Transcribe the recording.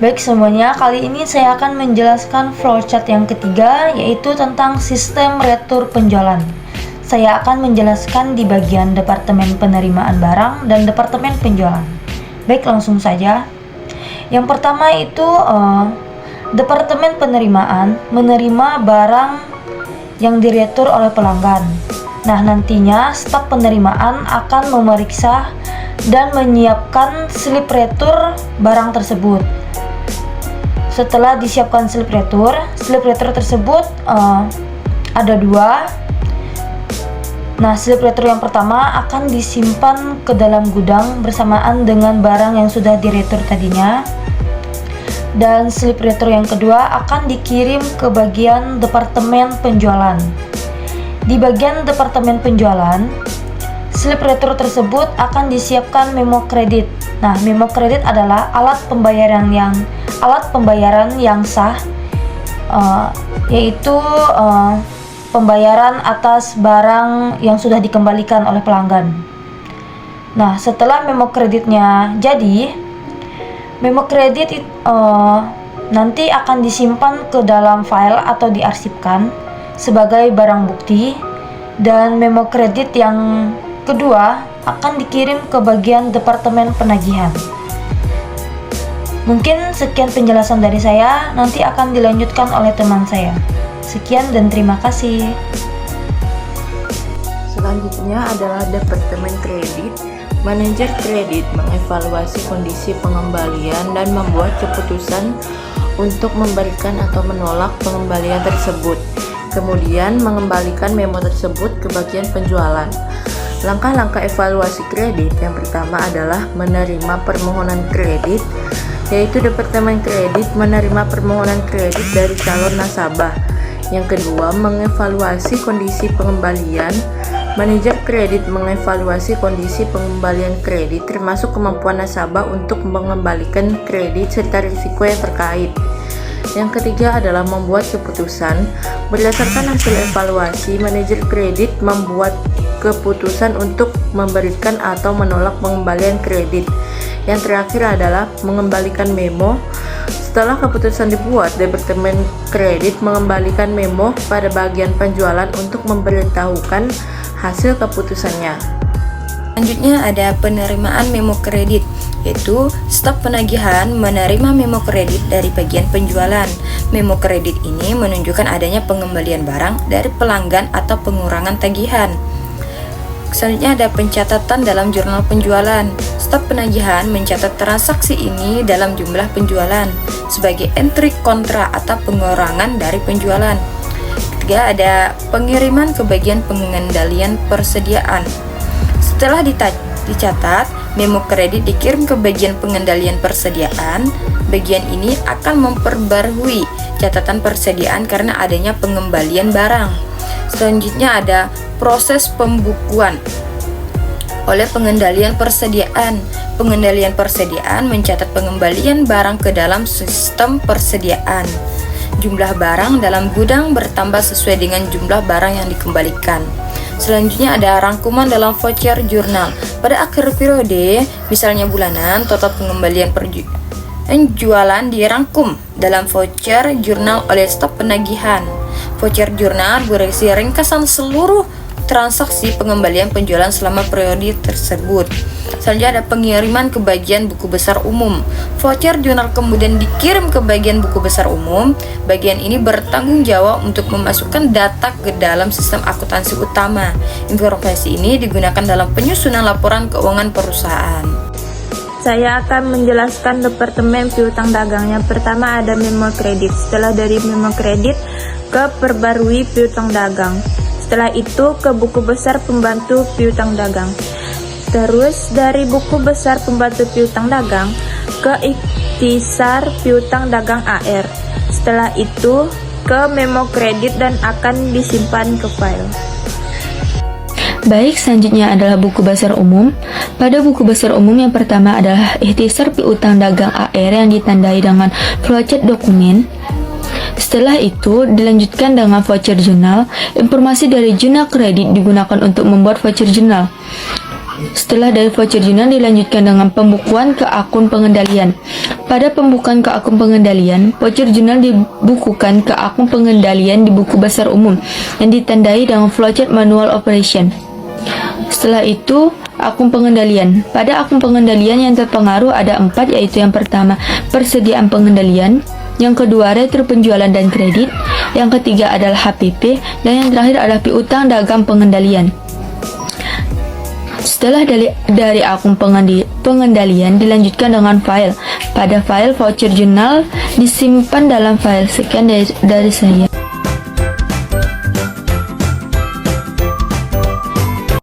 Baik semuanya, kali ini saya akan menjelaskan flowchart yang ketiga, yaitu tentang sistem retur penjualan. Saya akan menjelaskan di bagian Departemen Penerimaan Barang dan Departemen Penjualan. Baik, langsung saja. Yang pertama itu Departemen Penerimaan menerima barang yang diretur oleh pelanggan. Nah, nantinya staf penerimaan akan memeriksa dan menyiapkan slip retur barang tersebut. Setelah disiapkan slip retur tersebut ada dua. Nah, slip retur yang pertama akan disimpan ke dalam gudang bersamaan dengan barang yang sudah diretur tadinya. Dan slip retur yang kedua akan dikirim ke bagian Departemen Penjualan. Di bagian Departemen Penjualan, slip retur tersebut akan disiapkan memo kredit. Nah, memo kredit adalah alat pembayaran yang sah, yaitu pembayaran atas barang yang sudah dikembalikan oleh pelanggan. Nah, setelah memo kreditnya jadi, memo kredit nanti akan disimpan ke dalam file atau diarsipkan sebagai barang bukti, dan memo kredit yang kedua akan dikirim ke bagian Departemen Penagihan. Mungkin sekian penjelasan dari saya, nanti akan dilanjutkan oleh teman saya. Sekian dan terima kasih. Selanjutnya adalah Departemen Kredit. Manajer kredit mengevaluasi kondisi pengembalian dan membuat keputusan untuk memberikan atau menolak pengembalian tersebut. Kemudian mengembalikan memo tersebut ke bagian penjualan. Langkah-langkah evaluasi kredit yang pertama adalah menerima permohonan kredit, yaitu Departemen Kredit menerima permohonan kredit dari calon nasabah. Yang kedua, mengevaluasi kondisi pengembalian. Manajer kredit mengevaluasi kondisi pengembalian kredit termasuk kemampuan nasabah untuk mengembalikan kredit serta risiko yang terkait. Yang ketiga adalah membuat keputusan. Berdasarkan hasil evaluasi, manajer kredit membuat keputusan untuk memberikan atau menolak pengembalian kredit. Yang terakhir adalah mengembalikan memo. Setelah keputusan dibuat, Departemen Kredit mengembalikan memo pada bagian penjualan untuk memberitahukan hasil keputusannya. Selanjutnya ada penerimaan memo kredit, yaitu staf penagihan menerima memo kredit dari bagian penjualan. Memo kredit ini menunjukkan adanya pengembalian barang dari pelanggan atau pengurangan tagihan. Selanjutnya ada pencatatan dalam jurnal penjualan. Staf penagihan mencatat transaksi ini dalam jumlah penjualan sebagai entry kontra atau pengurangan dari penjualan. Ketiga ada pengiriman ke bagian pengendalian persediaan. Setelah dicatat, memo kredit dikirim ke bagian pengendalian persediaan. Bagian ini akan memperbarui catatan persediaan karena adanya pengembalian barang. Selanjutnya ada proses pembukuan oleh pengendalian persediaan. Pengendalian persediaan mencatat pengembalian barang ke dalam sistem persediaan. Jumlah barang dalam gudang bertambah sesuai dengan jumlah barang yang dikembalikan. Selanjutnya ada rangkuman dalam voucher jurnal. Pada akhir periode, misalnya bulanan, total pengembalian penjualan dirangkum dalam voucher jurnal oleh staf penagihan. Voucher jurnal berisi ringkasan seluruh transaksi pengembalian penjualan selama periode tersebut. Selanjutnya ada pengiriman ke bagian buku besar umum. Voucher jurnal kemudian dikirim ke bagian buku besar umum. Bagian ini bertanggung jawab untuk memasukkan data ke dalam sistem akuntansi utama. Informasi ini digunakan dalam penyusunan laporan keuangan perusahaan. Saya akan menjelaskan Departemen Piutang Dagang. Yang pertama ada memo kredit. Setelah dari memo kredit ke perbarui piutang dagang. Setelah itu ke buku besar pembantu piutang dagang. Terus dari buku besar pembantu piutang dagang ke ikhtisar piutang dagang AR. Setelah itu ke memo kredit dan akan disimpan ke file. Baik, selanjutnya adalah buku besar umum. Pada buku besar umum yang pertama adalah ikhtisar piutang dagang AR yang ditandai dengan flowchart dokumen. Setelah itu dilanjutkan dengan voucher jurnal. Informasi dari jurnal kredit digunakan untuk membuat voucher jurnal. Setelah dari voucher journal dilanjutkan dengan pembukuan ke akun pengendalian. Pada pembukaan ke akun pengendalian, voucher journal dibukukan ke akun pengendalian di buku besar umum yang ditandai dengan flowchart manual operation. Setelah itu, akun pengendalian. Pada akun pengendalian yang terpengaruh ada 4, yaitu yang pertama, persediaan pengendalian, yang kedua, retro penjualan dan kredit, yang ketiga adalah HPP, dan yang terakhir adalah piutang dagang pengendalian. Setelah dari akun pengendalian dilanjutkan dengan file. Pada file voucher journal disimpan dalam file. Sekian dari saya.